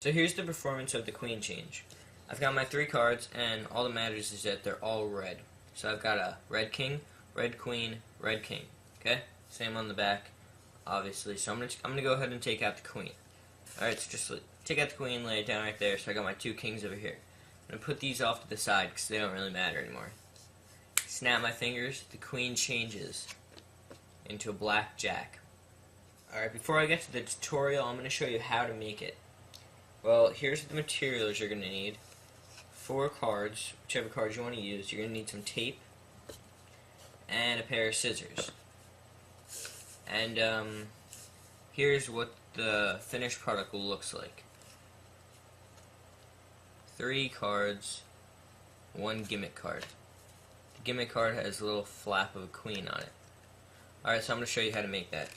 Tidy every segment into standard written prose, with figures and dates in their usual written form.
So here's the performance of the queen change. I've got my 3 cards, and all that matters is that they're all red. So I've got a red king, red queen, red king. Okay? Same on the back, obviously. So I'm gonna go ahead and take out the queen. Alright, so just take out the queen, lay it down right there. So I got my 2 kings over here. I'm gonna put these off to the side because they don't really matter anymore. Snap my fingers, the queen changes into a black jack. Alright, before I get to the tutorial, I'm going to show you how to make it. Well, here's the materials you're going to need. 4 cards, whichever cards you want to use. You're going to need some tape and a pair of scissors. And here's what the finished product looks like. 3 cards, 1 gimmick card. The gimmick card has a little flap of a queen on it. Alright, so I'm going to show you how to make that.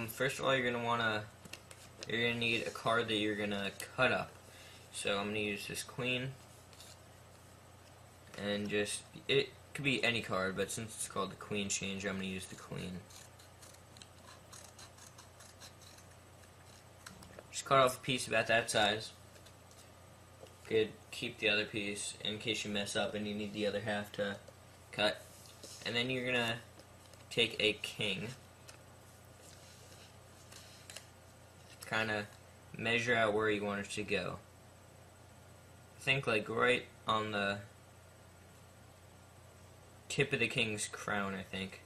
First of all, you're gonna need a card that you're gonna cut up. So I'm gonna use this queen, and it could be any card, but since it's called the queen change, I'm gonna use the queen. Just cut off a piece about that size. Good. Keep the other piece in case you mess up and you need the other half to cut. And then you're gonna take a king. Kind of measure out where you want it to go. I think like right on the tip of the king's crown, I think.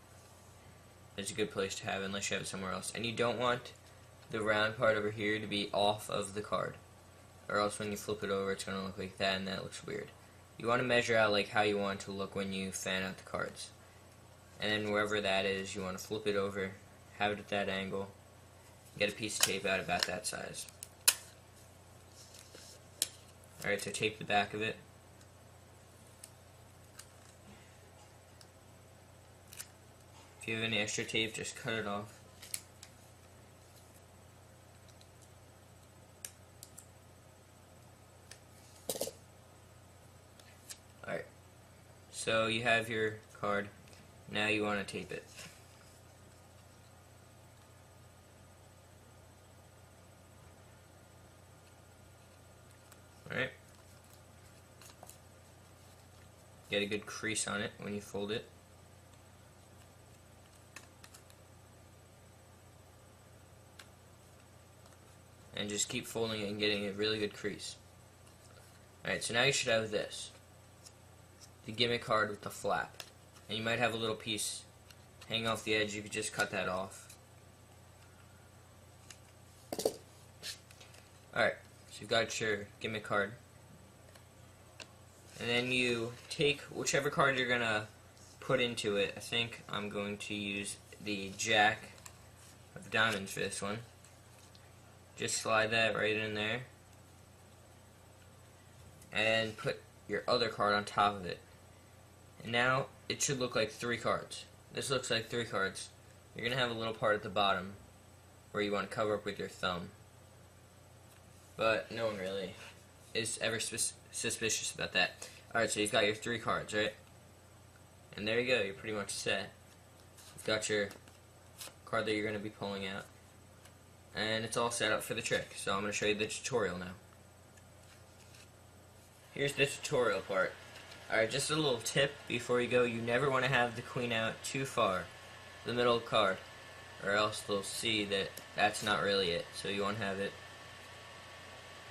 That's a good place to have it unless you have it somewhere else. And you don't want the round part over here to be off of the card, or else when you flip it over it's going to look like that, and that looks weird. You want to measure out like how you want it to look when you fan out the cards. And then wherever that is, you want to flip it over, have it at that angle. Get a piece of tape out about that size. Alright, so tape the back of it. If you have any extra tape, just cut it off. Alright, so you have your card. Now you want to tape it. Alright. Get a good crease on it when you fold it. And just keep folding it and getting a really good crease. Alright, so now you should have this. The gimmick card with the flap. And you might have a little piece hanging off the edge. You could just cut that off. Alright. So you've got your gimmick card. And then you take whichever card you're going to put into it. I think I'm going to use the jack of diamonds for this one. Just slide that right in there. And put your other card on top of it. And now it should look like 3 cards. This looks like 3 cards. You're going to have a little part at the bottom where you want to cover up with your thumb. But no one really is ever suspicious about that. Alright, so you've got your 3 cards, right? And there you go, you're pretty much set. You've got your card that you're going to be pulling out. And it's all set up for the trick. So I'm going to show you the tutorial now. Here's the tutorial part. Alright, just a little tip before you go. You never want to have the queen out too far, the middle of the card, or else they'll see that that's not really it. So you want to have it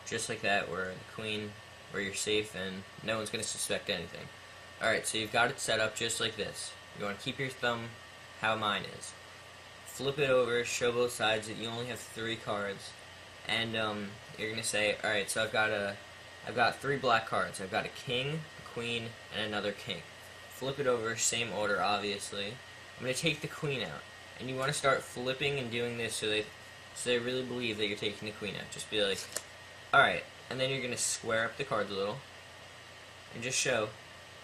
just like that, where the queen, where you're safe and no one's going to suspect anything. Alright, so you've got it set up just like this. You want to keep your thumb how mine is. Flip it over, show both sides that you only have 3 cards, and you're going to say, alright, so I've got 3 black cards. I've got a king, a queen, and another king. Flip it over, same order, obviously. I'm going to take the queen out, and you want to start flipping and doing this so they really believe that you're taking the queen out. Just be like, alright, and then you're going to square up the cards a little, and just show.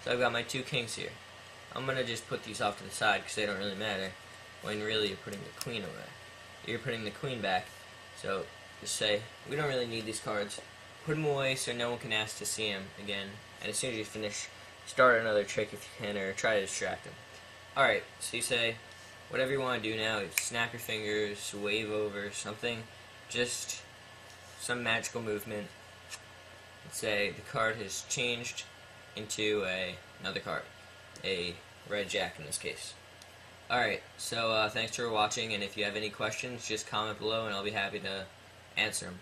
So I've got my 2 kings here. I'm going to just put these off to the side because they don't really matter, when really you're putting the queen away. You're putting the queen back, so just say, we don't really need these cards. Put them away so no one can ask to see them again, and as soon as you finish, start another trick if you can, or try to distract them. Alright, so you say, whatever you want to do now. Snap your fingers, wave over, something. Just some magical movement. Let's say the card has changed into another card. A red jack in this case. Alright, so thanks for watching, and if you have any questions, just comment below and I'll be happy to answer them.